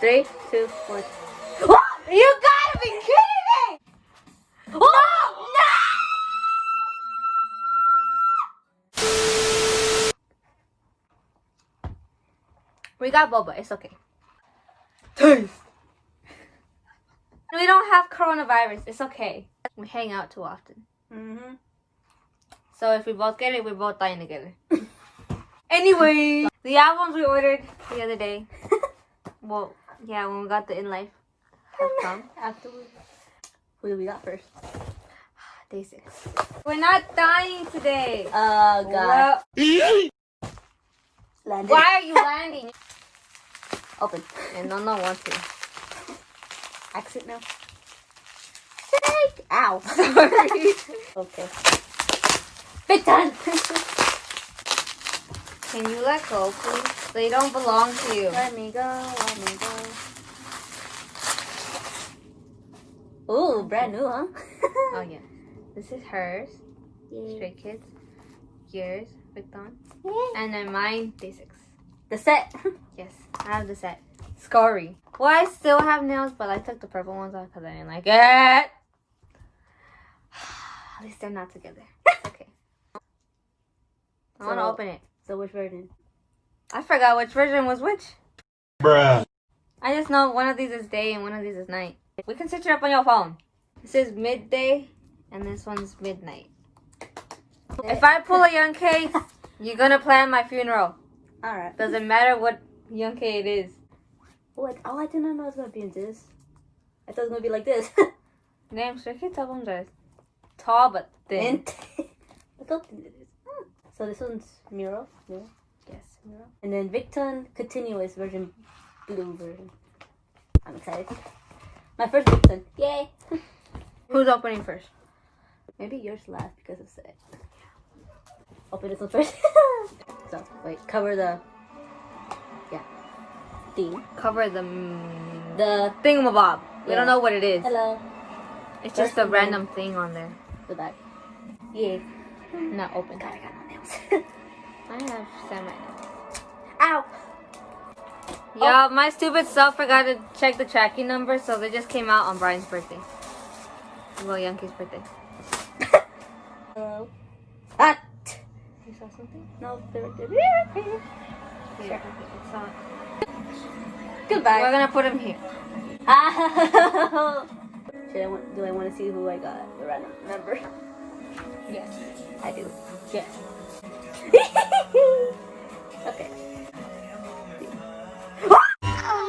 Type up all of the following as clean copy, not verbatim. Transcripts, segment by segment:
3, 2, 1. You gotta be kidding me! Oh, no! We got boba. It's okay. Taste. We don't have coronavirus. It's okay. We hang out too often. So if we both get it, we're both dying together. Anyway, the albums we ordered the other day. Well, yeah, when we got the In Life have come. Afterwards. Who do we got first? Day6. We're not dying today. Oh, God. Well, why are you landing? Open. And no want to. Exit now. Ow. Sorry. Okay. Victon! Can you let go, please? They don't belong to you. Let me go, let me go. Ooh, brand new, huh? Oh, yeah. This is hers. Yay. Stray Kids. Yours, Victon. And then mine, Day6. The set. Yes, I have the set. Scory. Well, I still have nails, but I took the purple ones off because I didn't like it. At least they're not together. It's okay. I want to open it. So which version? I forgot which version was which. Bruh. I just know one of these is day and one of these is night. We can switch it up on your phone. This is midday and this one's midnight. If I pull a young K, you're gonna plan my funeral. Alright. Doesn't matter what young K it is. What? Oh, I didn't know it was gonna be in this. I thought it was gonna be like this. Damn, Stray Kids albums are tall but thin. Look how thin it is. So this one's Miroh. Miroh? Yes, Miroh. And then Victon continuous version, blue version. I'm excited. My first Victon. Yay! Who's opening first? Maybe yours last because of set. Open this one first. So wait, cover the theme. Cover the thingamabob. We don't know what it is. Hello. It's just a random thing on there. The back. Yay. Not open. God, I got no nails. I have semi-nails. Ow! Yeah, my stupid self forgot to check the tracking number, so they just came out on Brian's birthday. Well, Yankee's birthday. Hello. Ah! You saw something? No, they're right there. Here. It's not. Goodbye. We're gonna put him here. Do I want to see who I got? The random number. Yes, I do. Yes. Okay. Oh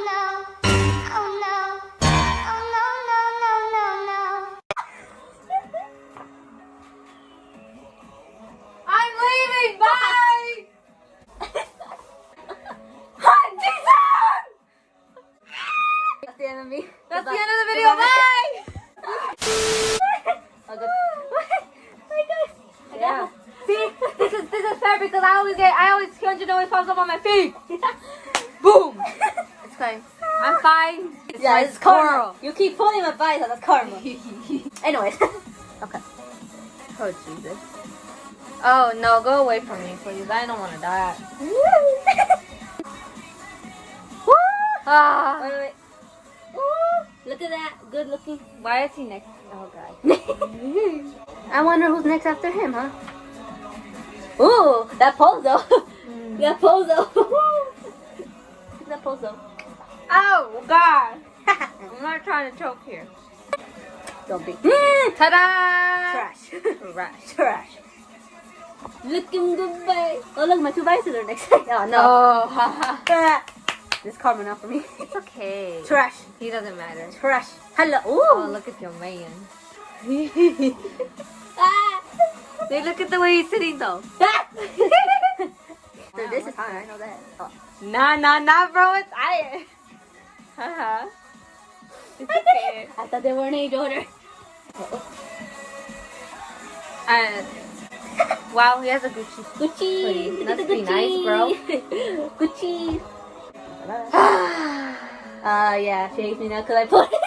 no! Oh no! Oh no! No! No! No! No! I'm leaving. Bye. Jason! That's the end of me. That's the end of the video. Bye. Oh, good. Yeah. See, this is fair because I always 200 always pops up on my feet. Boom. It's fine. I'm fine. It's karma. You keep pulling my bite, so that's karma. Anyways. Okay. Oh Jesus. Oh no, go away from me, please. I don't want to die. Ah. Wait. Ooh, look at that. Good looking. Why is he next? Oh god. I wonder who's next after him, huh? Ooh, that pose though. That pose though. That pose though. Oh god. I'm not trying to choke here. Don't be. Ta-da! Trash. Trash. Trash. Looking good, babe. Oh look, my 2 vices are next. Oh no. Oh. This karma now for me. It's okay. Trash. He doesn't matter. Trash. Hello. Ooh. Oh, look at your man. They look at the way he's sitting though. So this is high. I know that. Oh. Nah, bro. It's iron. Haha. It's okay. I thought they were an age older. Wow, he has a Gucci. Gucci. That's pretty nice, bro. Gucci. Yeah, she hates me now because I put it.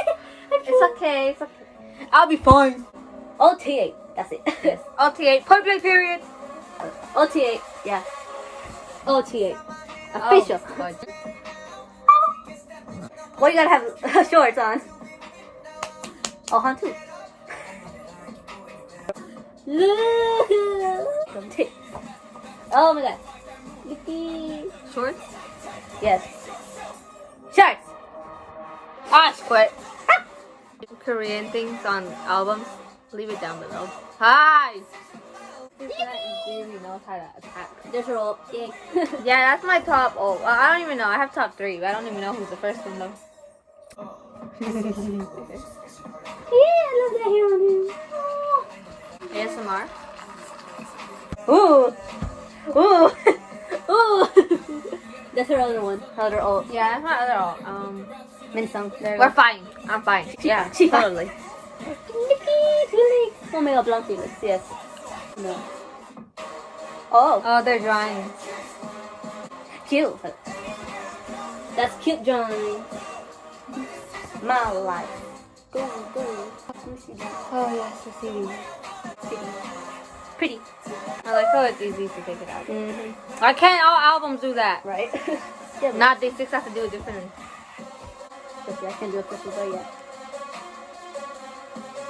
It's okay, it's okay. I'll be fine. OT8, that's it. Yes, OT8, point blank period. OT8, yeah. OT8. Official. Oh, Why you gotta have shorts on? Oh, Han too. Oh my god. Yippee. Shorts? Yes. Shorts. Ah, quit. Korean things on albums, leave it down below. Hi! This guy really knows how to attack. There's your ult. Yay. Yeah, that's my top. Oh, I don't even know. I have top 3, but I don't even know who's the first one though. Yeah, I love that hair on him. ASMR. Ooh. Ooh. Ooh. That's her other one. Her other ult. Yeah, that's my other all. Minsung. There We're fine. I'm fine. Yeah, she fine. totally. Oh my god, blank Felix. Yes. No. Oh. Oh, they're drawing. Cute. That's cute drawing. My life. Go, go. Let me see that. Oh yes, the CD. Pretty. I like how it's easy to take it out. Mm-hmm. Why can't all albums do that? Right? Yeah, Not Day6 has to do it differently. I can do it for super yet.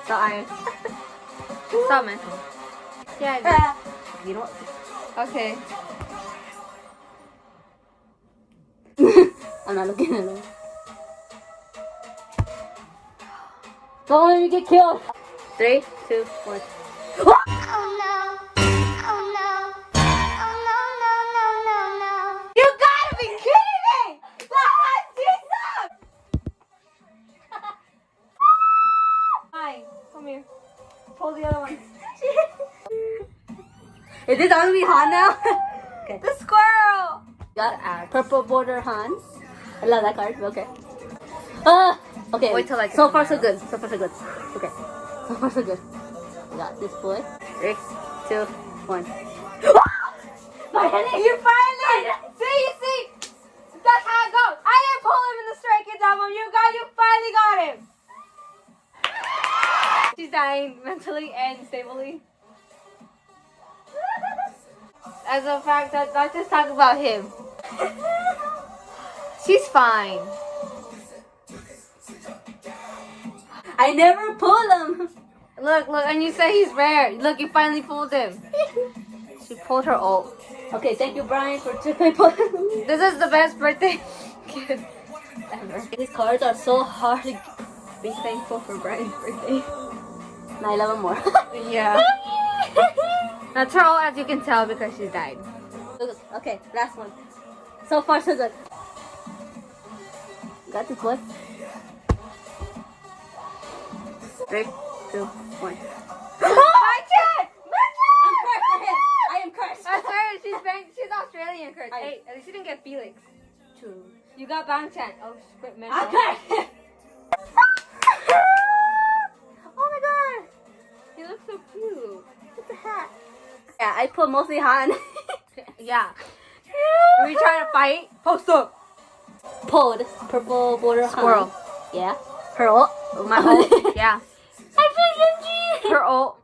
So I stop mental. Yeah, I You know what? do. Okay. I'm not looking at him. Don't let me get killed. 3, 2, 1. You gotta be kidding me! Fine, come here. Pull the other one. Is this only Han now? Okay. The squirrel! Got purple border Han. I love that card. Okay. Okay. Wait till I get so to far so Miroh. good. So far so good. Okay. So far so good. We got this boy. 3, 2, 1. My headache. You finally! See? That's how it goes. I didn't pull him in the Stray Kids album. You finally got him! She's dying mentally and stably. As a fact, let's just talk about him. She's fine. I never pull him. Look, and you say he's rare. Look, you finally pulled him. She pulled her ult. Okay, thank you, Brian, for pulling. This is the best birthday gift ever. These cards are so hard to be thankful for Brian's birthday. Now I love him more. Yeah. That's her ult, as you can tell, because she died. Okay, last one. So far, so good. Got this boy. 3, 2, 1. My chat! I'm cursed for him. I am cursed. That's her. She's Australian cursed. Hey, at least you didn't get Felix. True. You got Bang Chan. Oh, quit mental. I'm cursed. Oh my god. He looks so cute. What's the hat? Yeah, I put mostly Han. Yeah. Are we trying to fight? Post up. Pulled. Purple border Squirrel. Han. Yeah. Her ult. My ult. Yeah. I put Genji. Her ult.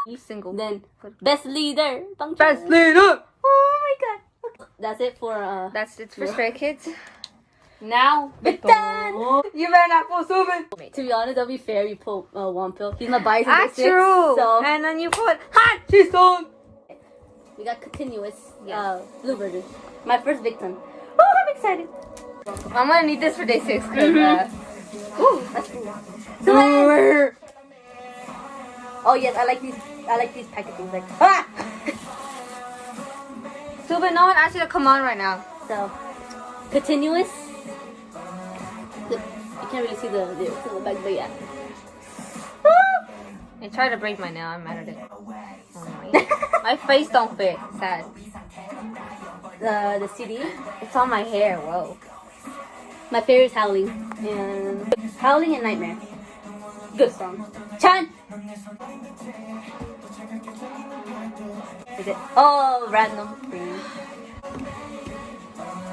You single. Then best leader. Bang Best Chan. leader. Oh my god. Okay. That's it for That's it for Stray Kids. Now, Victon. You better not pull Subin. To be honest, that'll be fair. You pull one pill. He's not biased. That's true. So And then you put Han Ji-sung. we got continuous Yes. blue version. My first Victon. Oh, I'm excited. I'm gonna need this for Day 6 because Ooh, that's cool. Oh yes, I like these packaging. Like Subin, no one asked you to come on right now. So continuous. You can't really see the back, but yeah. They tried to break my nail. I'm mad at it. My face don't fit. Sad. The CD. It's on my hair. Whoa. My favorite is Howling and Nightmare. Good song. Chan. Is it? Oh, random thing.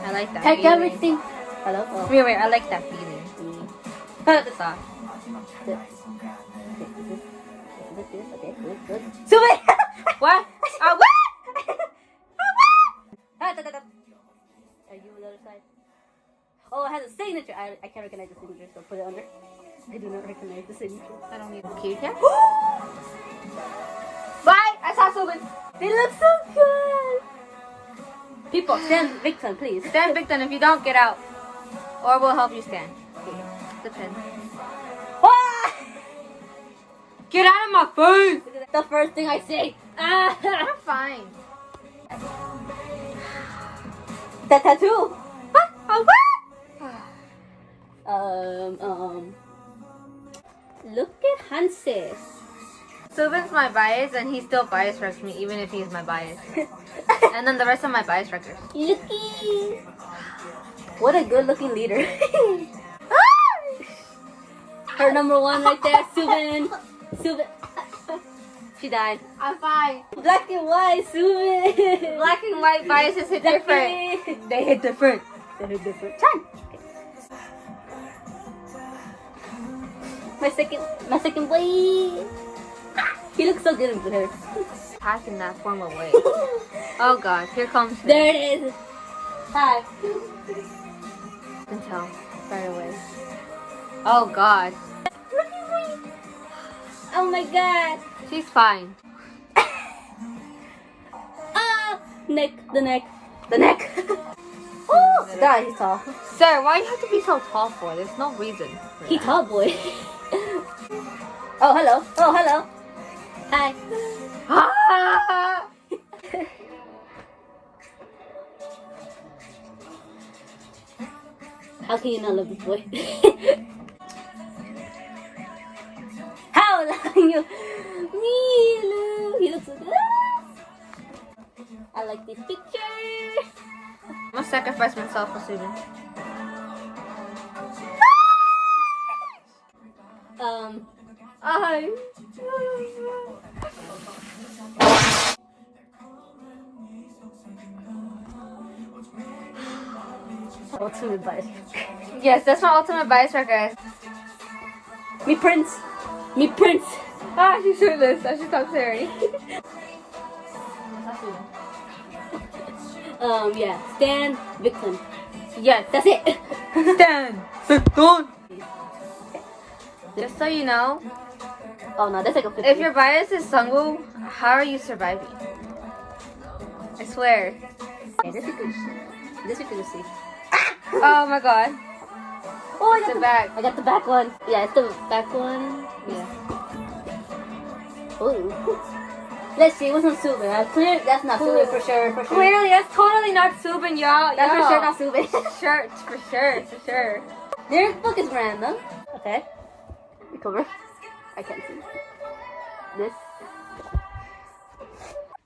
I like that. Take feeling. everything. Hello. Oh. Wait. I like that feeling. The sock. Okay, good. Sube! What? What? Are you on the other side? Oh, it has a signature. I can't recognize the signature, so put it under. I do not recognize the signature. I don't need a cute cat. Bye! I saw Subin. They look so good. People, stand Victon, please. Stand Victon if you don't get out. Or we'll help you stand. Depends. Ah! Get out of my face! The first thing I say. Ah! I'm fine. That tattoo. What? Oh, what? Look at Hanses. Subin's my bias, and he still bias wrecks me, even if he's my bias. And then the rest of my bias wreckers. Looky. What a good looking leader. Her number one right there, Subin. Subin. She died. I'm fine. Black and white, Subin. Black and white biases hit different. They hit different. They hit different. Chan. Okay. My second boy. He looks so good in her. Pack in that formal way. Oh god, here comes. There it is. Hi. You can tell right away. Oh god. Oh my god. She's fine. Ah, neck, the neck. Oh, God, he's tall. Sir, why do you have to be so tall for? There's no reason. He tall boy. Oh, hello. Oh, hello. Hi. Ah! How can you not love this boy? How love you? Miroh. He looks so good. I like this picture. I'm gonna sacrifice myself for Subin. Ultimate bias. Yes, that's my ultimate bias wrecker. Me prince. Me prince. Ah, she's shirtless. I should talk to her already. Yeah. Stan Victon. Yes, That's it. Stan Victon. Just so you know, Oh no, that's like a 50. if your bias is Sungwoo, how are you surviving? I swear. Yeah, this you could see. Oh my god. Oh, I It's got the back. I got the back one. Yeah, it's the back one. Yeah. Ooh. Let's see, what's on Subin? Clear, that's not Subin for sure. Clearly, that's totally not Subin, y'all. That's for Y'all. sure not Subin. Shirt, for sure. Their book is random. Okay. The cover. I can't see. This.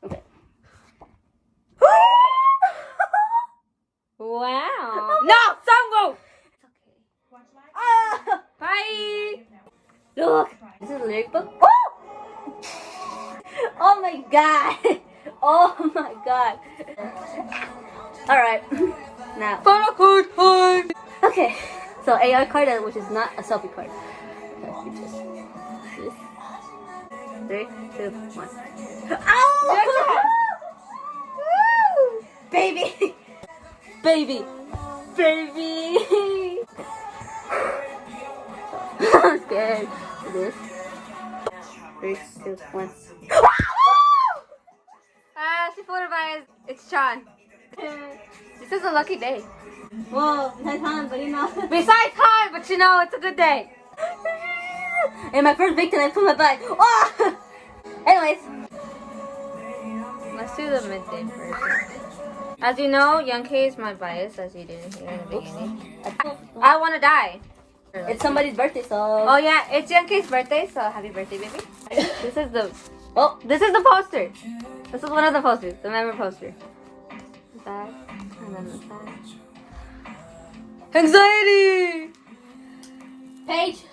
Okay. Wow. No, Sungwoo. Ah! Bye. Look. This is a lyric book. Oh! Oh my god. Oh my god. Alright. Now. Photo card time. Okay. So AI card, which is not a selfie card. This. 3, 2, 1. Ow! Baby! Baby! I'm scared. This. 3, 2, 1. She photobias. It's Sean. This is a lucky day. Whoa, nice hand, but you know. Besides hard, but you know, it's a good day. In my first Victon, I put my butt. Oh! Anyways. Let's do the midday version. As you know, Young K is my bias, as you didn't hear in the beginning. I want to die. It's somebody's birthday, so. Oh yeah, it's Young K's birthday, so happy birthday, baby. This is the poster. This is one of the posters, the member poster. That, and then the side. Anxiety! Paige!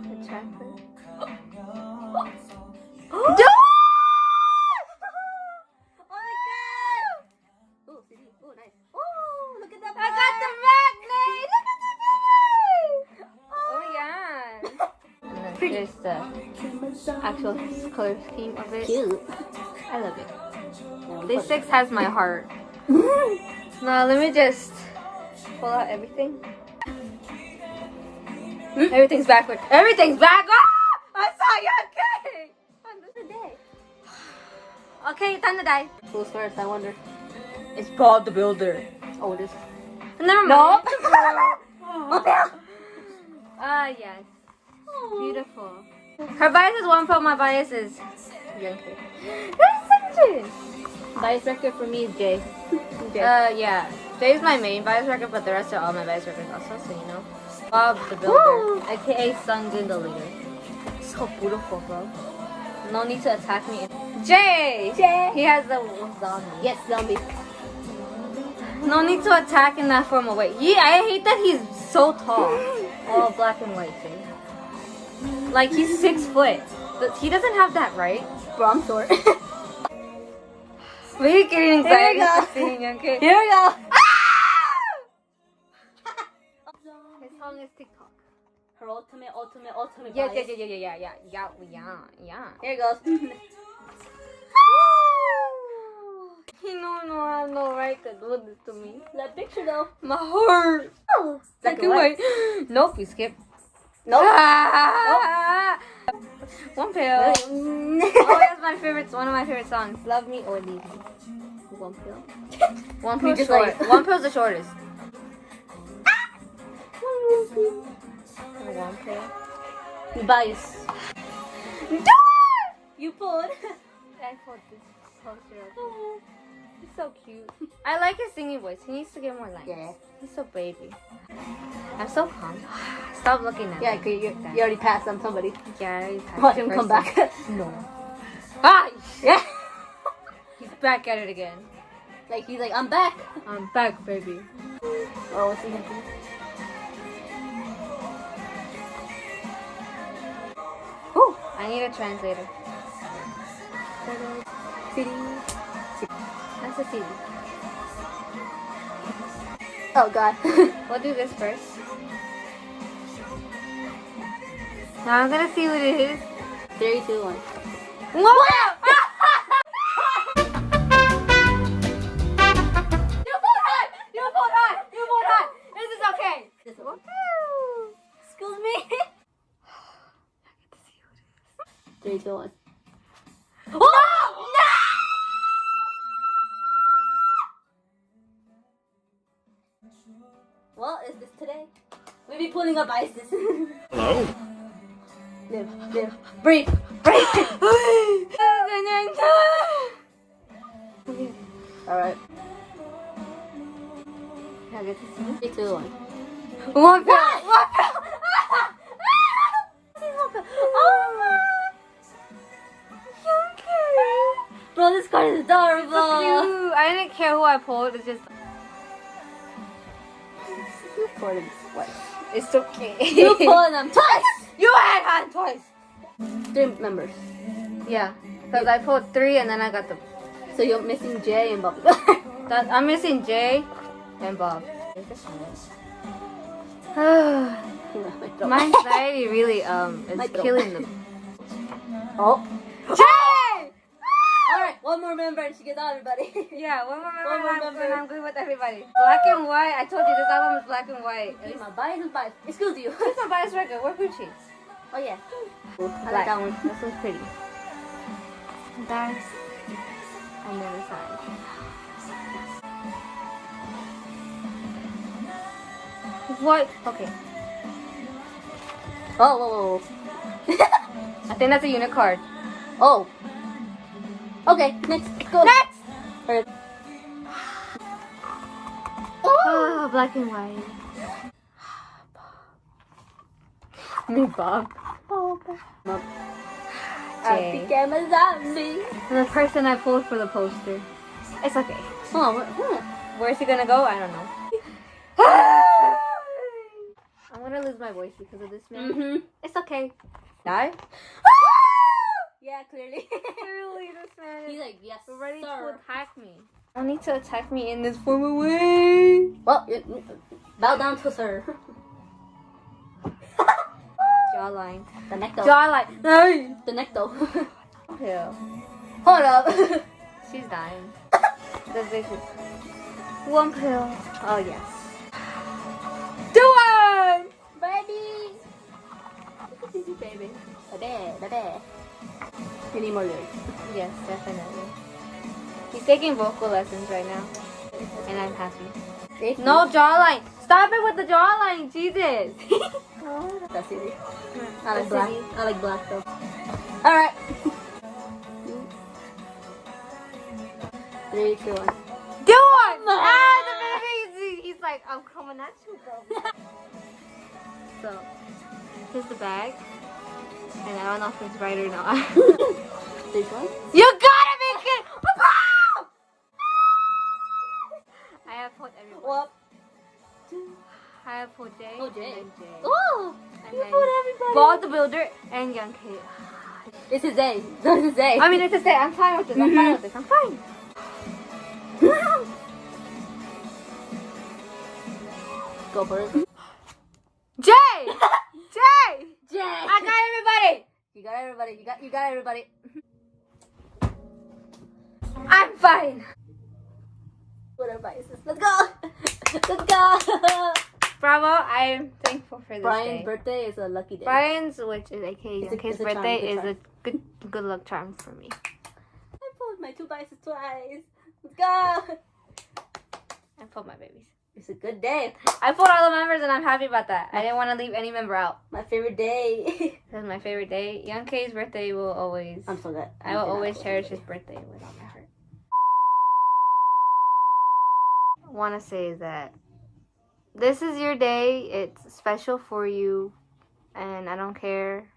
The tracker. Oh my god! Ooh, CD. Ooh, nice. Ooh, look at that. I got the magnet! Look at the magnet! Oh yeah. And then here's the actual color scheme of it. Cute. I love it. Day6 has my heart. Now let me just pull out everything. Everything's backward. Everything's backward! I saw you, okay! This is a day. Okay, time to die. Who's first, I wonder? It's Bob the Builder. Oh, it is. Never No. mind. Yes. Beautiful. Her bias is 1 pro, my bias is Young K. That's such Bias record for me is Jay. yeah. Jay's my main bias record, but the rest are all my bias records also, so you know. Bob the Builder, aka Sungun the Leader. So beautiful, bro. No need to attack me. Jay! He has the zombie. Yes, zombie. No need to attack in that formal way. Yeah, I hate that he's so tall. All black and white, Jay. Like, he's 6 foot. But he doesn't have that, right? Bro, I'm short. We're getting excited. Here we go. for seeing Young K. Here we go. His song is TikTok. Her ultimate Yeah. bias. Here it goes. No, I have no right to do this to me. That picture though. My heart. Oh, Black and white. Nope, we skip. Nope. One pill. Oh, that's my favorite. One of my favorite songs. Love me or leave me. One pill. One pill just short. like- One pill's the shortest. One pill. You bias. You pulled. I pulled this poster up. He's so cute. I like his singing voice. He needs to get more lines. Yeah. He's so baby. I'm so calm. Stop looking at Yeah, me. cause you already passed on somebody. Yeah, he's Watch him come back. No. Ah! Yeah. He's back at it again. Like he's like, I'm back. I'm back, baby. Oh, what's he gonna do? Oh, I need a translator. That's a CD. Oh god. We'll do this first. Now I'm gonna see what it is. 3, 2, 1. What? You pulled high. This is okay. This one. Woo. Excuse me. I get to see what it is. 3, 2, 1. Oh! Well, is this today? We be pulling up ISIS. Hello? Live. Breathe. Alright. I get to see. 3, 2, 1. One pill. Bro, this card is adorable. I didn't care who I pulled. It's just. You pulled him twice. It's okay. You pulled them twice. You had hand twice. 3 members. Yeah, because I pulled 3 and then I got the. So you're missing Jay and Bobby. I'm missing Jay and Bob. My anxiety really is killing them. Oh. Jay! Alright, one more member and she gets out, everybody. Yeah, one more One more member member. and I'm good with everybody. Black and white. I told you this album is black and white. He's my bias and bias. Excuse you. This is my bias record. We're Gucci. Oh yeah. I Black. like that one. This one's pretty. That's on the other side. What? Okay. Oh, whoa. I think that's a unit card. Oh. Okay, next. Go. Next! Or- Oh, black and white. Me, Bob. I Jay. became a zombie. The person I pulled for the poster. It's okay. Oh, Where's he gonna go? I don't know. I'm gonna lose my voice because of this man. Mm-hmm. It's okay. Die? Yeah, clearly. Clearly, this man He's is like, yes, ready to sir. attack me. I need to attack me in this formal way. Well, bow down to sir. Jawline. The neck though. Jawline. No. The neck though. Pill. Hold up. She's dying. This bitch is... One pill. Oh yes. Do one, Baby. Baby. Baby. You need more lyrics. Yes, definitely. He's taking vocal lessons right now, and I'm happy. No jawline. Stop it with the jawline, Jesus. That's easy. I That's like black. easy. I like black though. All right. 3, 2, 1. Do one. Ah, the baby. He's like, I'm coming at you, bro. So, here's the bag, and I don't know if it's right or not. 3, 2, 1. You gotta be kidding! I have put everyone. What? I have put Jay. Oh, Jay. And Jay. Oh, And you then put everybody. Bob the Builder and Young K. It's his day. It's his day. I mean, it's his day. I'm fine with this. I'm fine with this. I'm fine. Go for it. Jay! Jay! Jay. I got everybody! You got everybody. You got everybody. I'm fine. What biases? Let's go. Let's go. Bravo, I'm thankful for this Brian's day. birthday is a lucky day. Brian's, which is aka It's Young a K's charm, birthday, good is charm. a good luck charm for me. I pulled my 2 biases twice. Let's go. I pulled my babies. It's a good day. I pulled all the members and I'm happy about that. I didn't want to leave any member out. My favorite day. This is my favorite day. Young K's birthday will always... I'm so glad. I will always cherish his birthday with all my heart. I want to say that this is your day. It's special for you. And I don't care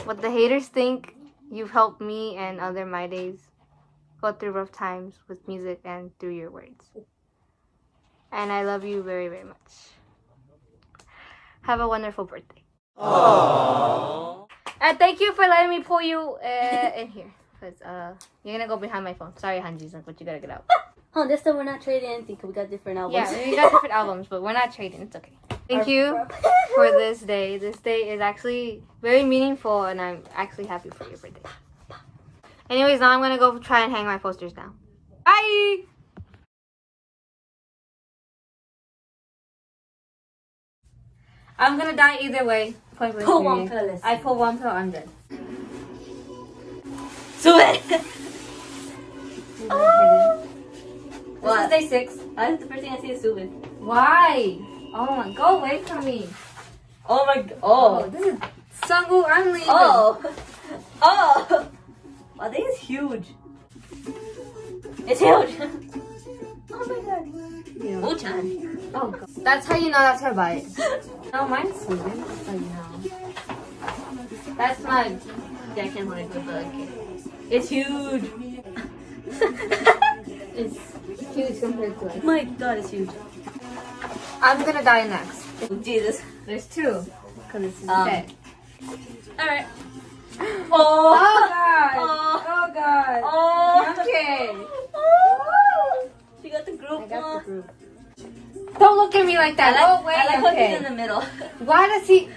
what the haters think. You've helped me and other my days go through rough times with music and through your words. And I love you very, very much. Have a wonderful birthday. Aww. And thank you for letting me pull you in here. Because you're going to go behind my phone. Sorry, Hanji's, but you got to get out. Oh, this time we're not trading anything because we got different albums. Yeah, we got different albums, but we're not trading. It's okay. Thank you for this day. This day is actually very meaningful, and I'm actually happy for your birthday. Anyways, now I'm going to go try and hang my posters now. Bye! I'm going to die either way. Pull one pill, let's I pull one pill, I'm dead. Do it! This is day 6. That's the first thing I see is Subin. Why? Oh my, go away from me. Oh my god. Oh, this is Sungwoo, I'm leaving. Oh. Oh. Wow, this is huge. It's huge. Oh my god. Wu-chan. Oh, God. That's how you know that's her bite. No, mine's Susan. That's how you know. That's my... Yeah, I can't hold it good, but okay. It's huge. It's huge compared to like... My god, it's huge. I'm gonna die next. Oh, Jesus. There's 2. Because it's dead. Alright. Oh, Oh. God. Oh. Oh, God. Oh. Okay. Oh. She got the group I got one. the group. Don't look at me like that. Go away. I like how okay. he's in the middle. Why does he...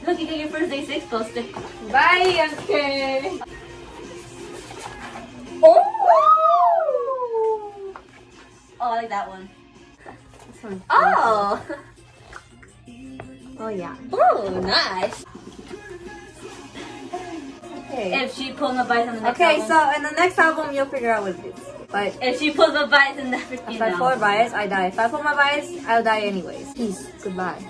Look, you get your first Day6 poster. Bye, okay. Oh! Oh, I like that one. This one's Oh! Oh, yeah. Oh, nice. Okay. If she pulls my bites on the next Okay, album. so in the next album, you'll figure out what it is. But If she pulls my bites in the freaking if I pull a bias, I die. If I pull my bias, I'll die anyways. Peace. Goodbye.